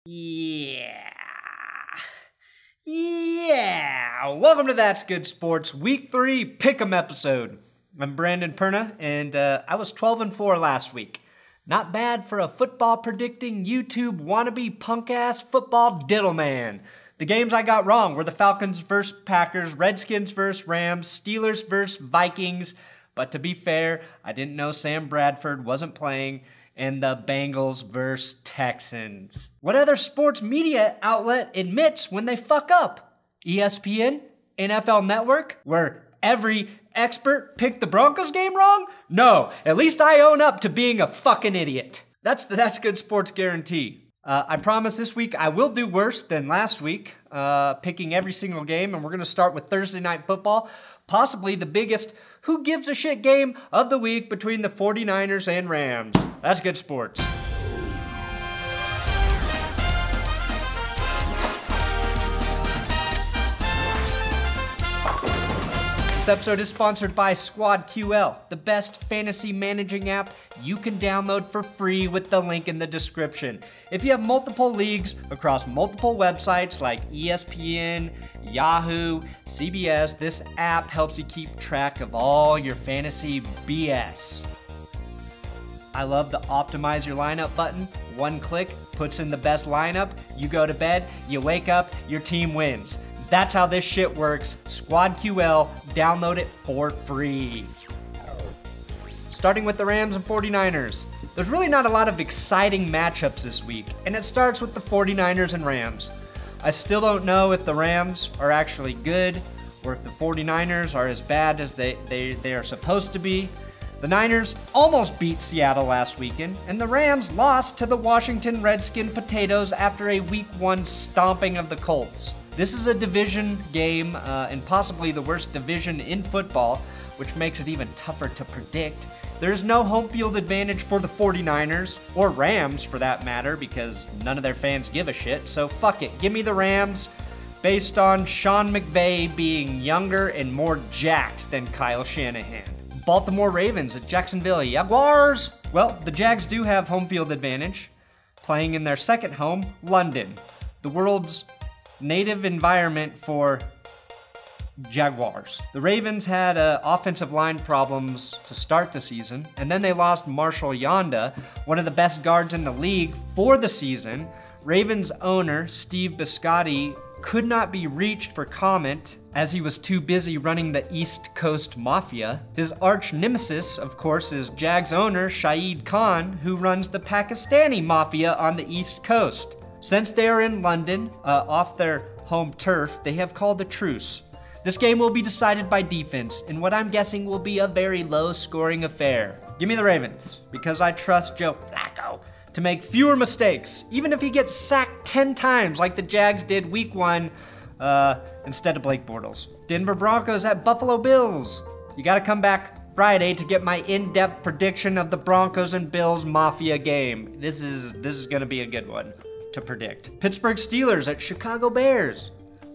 Yeah. Welcome to That's Good Sports Week 3 Pick'em episode. I'm Brandon Perna, and I was 12-4 last week. Not bad for a football predicting YouTube wannabe punk-ass football diddle man. The games I got wrong were the Falcons versus Packers, Redskins versus Rams, Steelers versus Vikings. But to be fair, I didn't know Sam Bradford wasn't playing, and the Bengals versus Texans. What other sports media outlet admits when they fuck up? ESPN? NFL Network? Where every expert picked the Broncos game wrong? No, at least I own up to being a fucking idiot. That's Good Sports guarantee. I promise this week I will do worse than last week, picking every single game, and we're going to start with Thursday Night Football, possibly the biggest who gives a shit game of the week between the 49ers and Rams. That's Good Sports. This episode is sponsored by SquadQL, the best fantasy managing app you can download for free with the link in the description. If you have multiple leagues across multiple websites like ESPN, Yahoo, CBS, this app helps you keep track of all your fantasy BS. I love the optimize your lineup button. One click puts in the best lineup. You go to bed, you wake up, your team wins. That's how this shit works. SquadQL, download it for free. Starting with the Rams and 49ers. There's really not a lot of exciting matchups this week, and it starts with the 49ers and Rams. I still don't know if the Rams are actually good, or if the 49ers are as bad as they are supposed to be. The Niners almost beat Seattle last weekend, and the Rams lost to the Washington Redskin Potatoes after a Week 1 stomping of the Colts. This is a division game, and possibly the worst division in football, which makes it even tougher to predict. There's no home field advantage for the 49ers, or Rams for that matter, because none of their fans give a shit, so fuck it. Give me the Rams, based on Sean McVay being younger and more jacked than Kyle Shanahan. Baltimore Ravens at Jacksonville Jaguars. Well, the Jags do have home field advantage, playing in their second home, London, the world's native environment for Jaguars. The Ravens had offensive line problems to start the season, and then they lost Marshall Yanda, one of the best guards in the league, for the season. Ravens owner Steve Biscotti could not be reached for comment as he was too busy running the East Coast Mafia. His arch nemesis, of course, is Jags owner Shahid Khan, who runs the Pakistani Mafia on the East Coast. Since they are in London, off their home turf, they have called a truce. This game will be decided by defense, in what I'm guessing will be a very low-scoring affair. Give me the Ravens, because I trust Joe Flacco to make fewer mistakes, even if he gets sacked 10 times like the Jags did Week 1 instead of Blake Bortles. Denver Broncos at Buffalo Bills. You gotta come back Friday to get my in-depth prediction of the Broncos and Bills Mafia game. This is gonna be a good one to predict. Pittsburgh Steelers at Chicago Bears.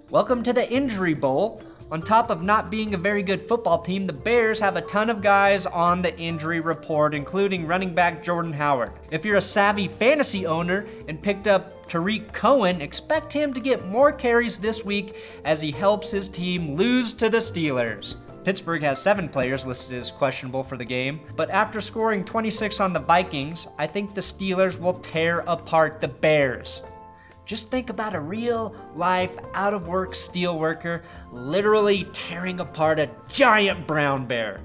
Welcome to the Injury Bowl. On top of not being a very good football team, the Bears have a ton of guys on the injury report, including running back Jordan Howard. If you're a savvy fantasy owner and picked up Tariq Cohen, expect him to get more carries this week as he helps his team lose to the Steelers. Pittsburgh has 7 players listed as questionable for the game, but after scoring 26 on the Vikings, I think the Steelers will tear apart the Bears. Just think about a real-life, out-of-work steelworker literally tearing apart a giant brown bear.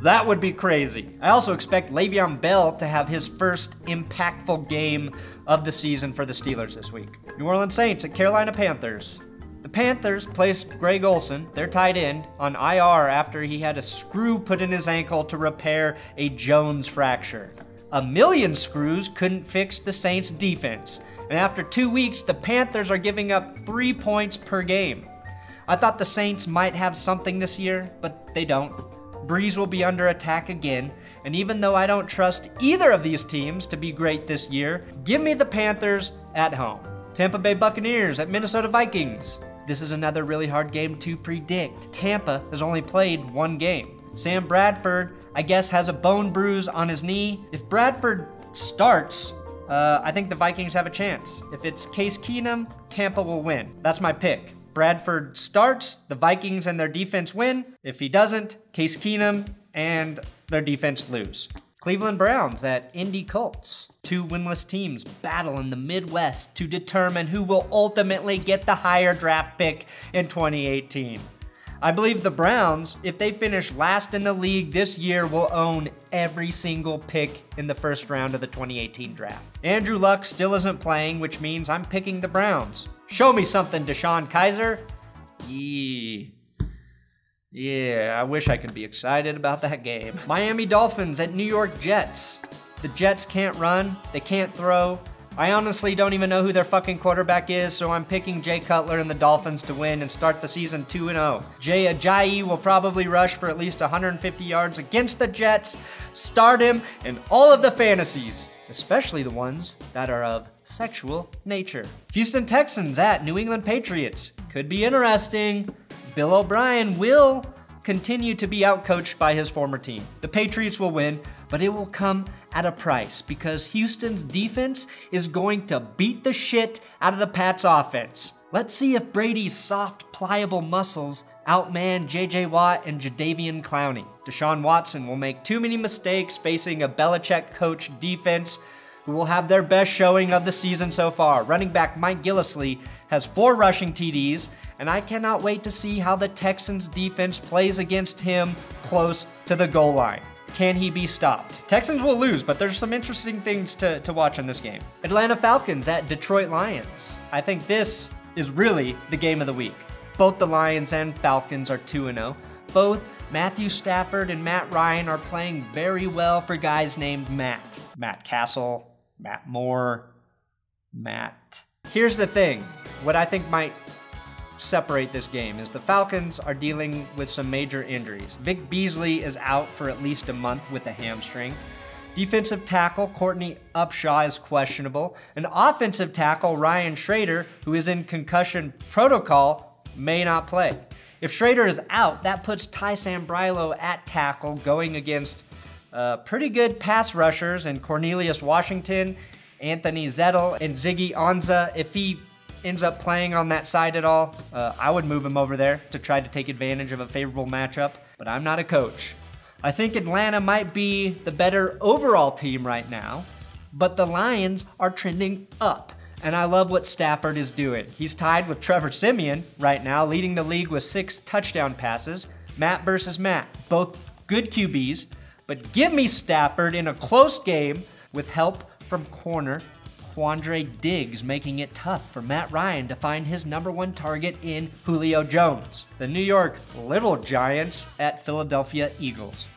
That would be crazy. I also expect Le'Veon Bell to have his first impactful game of the season for the Steelers this week. New Orleans Saints at Carolina Panthers. The Panthers placed Greg Olsen, their tight end, on IR after he had a screw put in his ankle to repair a Jones fracture. A million screws couldn't fix the Saints' defense, and after 2 weeks, the Panthers are giving up 3 points per game. I thought the Saints might have something this year, but they don't. Breeze will be under attack again, and even though I don't trust either of these teams to be great this year, give me the Panthers at home. Tampa Bay Buccaneers at Minnesota Vikings. This is another really hard game to predict. Tampa has only played 1 game. Sam Bradford, I guess, has a bone bruise on his knee. If Bradford starts, I think the Vikings have a chance. If it's Case Keenum, Tampa will win. That's my pick. Bradford starts, the Vikings and their defense win. If he doesn't, Case Keenum and their defense lose. Cleveland Browns at Indy Colts. Two winless teams battle in the Midwest to determine who will ultimately get the higher draft pick in 2018. I believe the Browns, if they finish last in the league this year, will own every single pick in the first round of the 2018 draft. Andrew Luck still isn't playing, which means I'm picking the Browns. Show me something, Deshaun Kaiser. Yeah, I wish I could be excited about that game. Miami Dolphins at New York Jets. The Jets can't run, they can't throw. I honestly don't even know who their fucking quarterback is, so I'm picking Jay Cutler and the Dolphins to win and start the season 2-0. Jay Ajayi will probably rush for at least 150 yards against the Jets. Start him in all of the fantasies, especially the ones that are of sexual nature. Houston Texans at New England Patriots. Could be interesting. Bill O'Brien will continue to be outcoached by his former team. The Patriots will win, but it will come at a price because Houston's defense is going to beat the shit out of the Pats' offense. Let's see if Brady's soft, pliable muscles outman J.J. Watt and Jadeveon Clowney. Deshaun Watson will make too many mistakes facing a Belichick-coached defense who will have their best showing of the season so far. Running back Mike Gillislee has 4 rushing TDs, and I cannot wait to see how the Texans defense plays against him close to the goal line. Can he be stopped? Texans will lose, but there's some interesting things to watch in this game. Atlanta Falcons at Detroit Lions. I think this is really the game of the week. Both the Lions and Falcons are 2-0. Both Matthew Stafford and Matt Ryan are playing very well for guys named Matt. Matt Castle, Matt Moore, Matt. Here's the thing, what I think might separate this game is the Falcons are dealing with some major injuries. Vic Beasley is out for at least a month with a hamstring. Defensive tackle Courtney Upshaw is questionable. An offensive tackle, Ryan Schrader, who is in concussion protocol, may not play. If Schrader is out, that puts Ty Sambrailo at tackle going against pretty good pass rushers in Cornelius Washington, Anthony Zettel, and Ziggy Ansah. If he ends up playing on that side at all, I would move him over there to try to take advantage of a favorable matchup, but I'm not a coach. I think Atlanta might be the better overall team right now, but the Lions are trending up, and I love what Stafford is doing. He's tied with Trevor Siemian right now, leading the league with 6 touchdown passes. Matt versus Matt, both good QBs, but give me Stafford in a close game with help from corner Quandre Diggs, making it tough for Matt Ryan to find his #1 target in Julio Jones. The New York Little Giants at Philadelphia Eagles.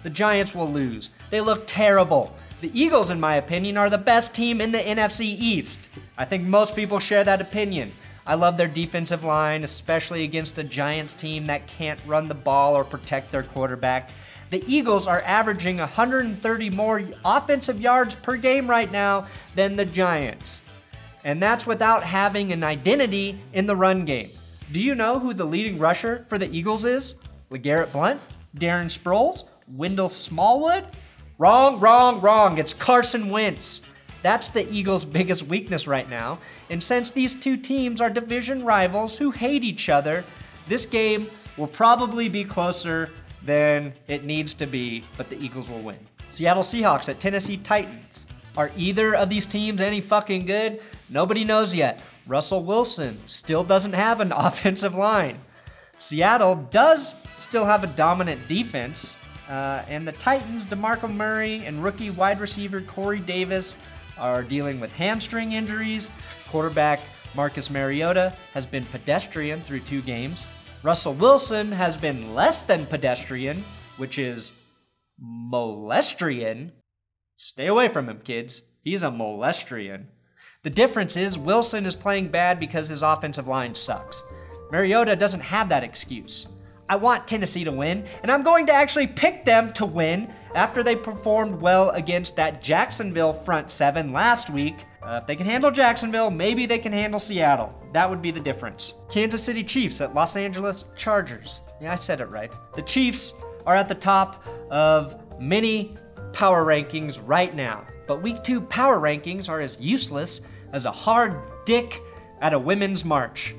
The Giants will lose. They look terrible. The Eagles, in my opinion, are the best team in the NFC East. I think most people share that opinion. I love their defensive line, especially against a Giants team that can't run the ball or protect their quarterback. The Eagles are averaging 130 more offensive yards per game right now than the Giants. And that's without having an identity in the run game. Do you know who the leading rusher for the Eagles is? LeGarrette Blount? Darren Sproles? Wendell Smallwood? Wrong. It's Carson Wentz. That's the Eagles' biggest weakness right now. And since these two teams are division rivals who hate each other, this game will probably be closer than it needs to be, but the Eagles will win. Seattle Seahawks at Tennessee Titans. Are either of these teams any fucking good? Nobody knows yet. Russell Wilson still doesn't have an offensive line. Seattle does still have a dominant defense, and the Titans, DeMarco Murray and rookie wide receiver Corey Davis are dealing with hamstring injuries. Quarterback Marcus Mariota has been pedestrian through 2 games. Russell Wilson has been less than pedestrian, which is molestrian. Stay away from him, kids. He's a molestrian. The difference is Wilson is playing bad because his offensive line sucks. Mariota doesn't have that excuse. I want Tennessee to win, and I'm going to actually pick them to win after they performed well against that Jacksonville front 7 last week. If they can handle Jacksonville, maybe they can handle Seattle. That would be the difference. Kansas City Chiefs at Los Angeles Chargers. Yeah, I said it right. The Chiefs are at the top of many power rankings right now, but Week 2 power rankings are as useless as a hard dick at a women's march.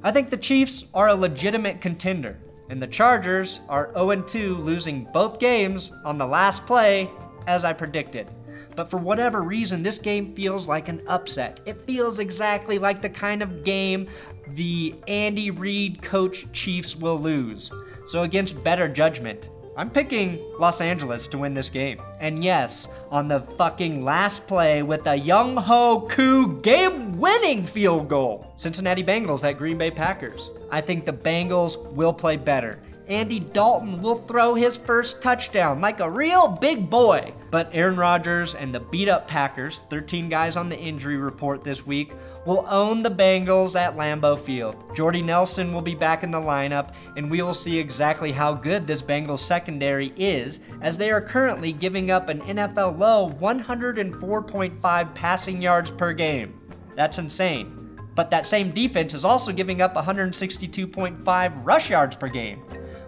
I think the Chiefs are a legitimate contender, and the Chargers are 0-2, losing both games on the last play, as I predicted. But for whatever reason, this game feels like an upset. It feels exactly like the kind of game the Andy Reid coach Chiefs will lose. So against better judgment, I'm picking Los Angeles to win this game. And yes, on the fucking last play with a Young-Ho Koo game-winning field goal. Cincinnati Bengals at Green Bay Packers. I think the Bengals will play better. Andy Dalton will throw his first touchdown like a real big boy. But Aaron Rodgers and the beat-up Packers, 13 guys on the injury report this week, will own the Bengals at Lambeau Field. Jordy Nelson will be back in the lineup, and we will see exactly how good this Bengals secondary is, as they are currently giving up an NFL low 104.5 passing yards per game. That's insane. But that same defense is also giving up 162.5 rush yards per game,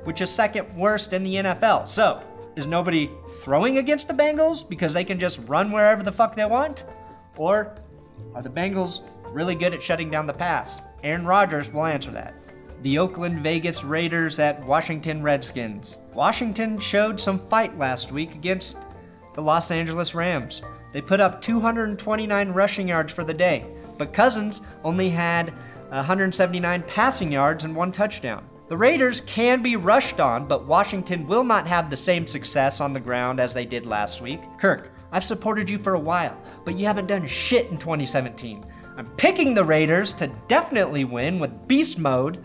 which is second worst in the NFL. So, is nobody throwing against the Bengals because they can just run wherever the fuck they want? Or are the Bengals really good at shutting down the pass? Aaron Rodgers will answer that. The Oakland Vegas Raiders at Washington Redskins. Washington showed some fight last week against the Los Angeles Rams. They put up 229 rushing yards for the day, but Cousins only had 179 passing yards and 1 touchdown. The Raiders can be rushed on, but Washington will not have the same success on the ground as they did last week. Kirk, I've supported you for a while, but you haven't done shit in 2017. I'm picking the Raiders to definitely win with beast mode,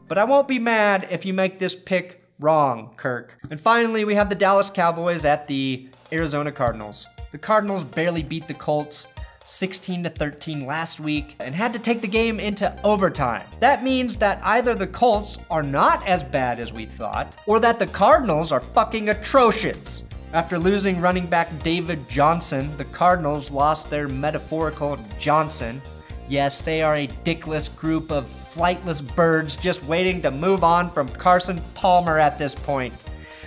but I won't be mad if you make this pick wrong, Kirk. And finally, we have the Dallas Cowboys at the Arizona Cardinals. The Cardinals barely beat the Colts 16-13 last week and had to take the game into overtime. That means that either the Colts are not as bad as we thought, or that the Cardinals are fucking atrocious. After losing running back David Johnson, the Cardinals lost their metaphorical Johnson. Yes, they are a dickless group of flightless birds just waiting to move on from Carson Palmer at this point.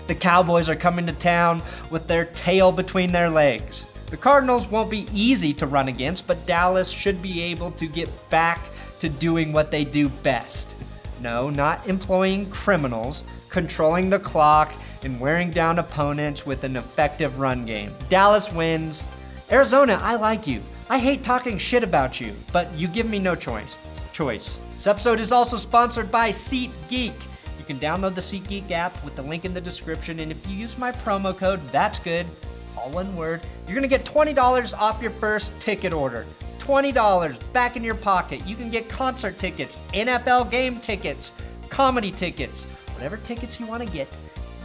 The Cowboys are coming to town with their tail between their legs. The Cardinals won't be easy to run against, but Dallas should be able to get back to doing what they do best. No, not employing criminals, controlling the clock, and wearing down opponents with an effective run game. Dallas wins. Arizona, I like you. I hate talking shit about you, but you give me no choice. This episode is also sponsored by SeatGeek. You can download the SeatGeek app with the link in the description, and if you use my promo code, that's good, all one word, you're gonna get $20 off your first ticket order. $20 back in your pocket. You can get concert tickets, NFL game tickets, comedy tickets, whatever tickets you wanna get.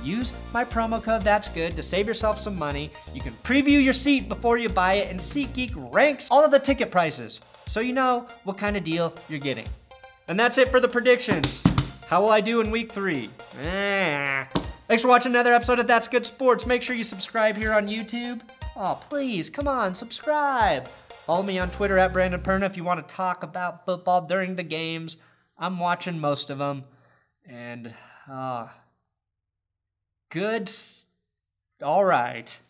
Use my promo code That's Good to save yourself some money. You can preview your seat before you buy it, and SeatGeek ranks all of the ticket prices, so you know what kind of deal you're getting. And that's it for the predictions. How will I do in week 3? Thanks for watching another episode of That's Good Sports. Make sure you subscribe here on YouTube. Oh, please, come on, subscribe. Follow me on Twitter at Brandon Perna if you want to talk about football during the games. I'm watching most of them. And, good. All right.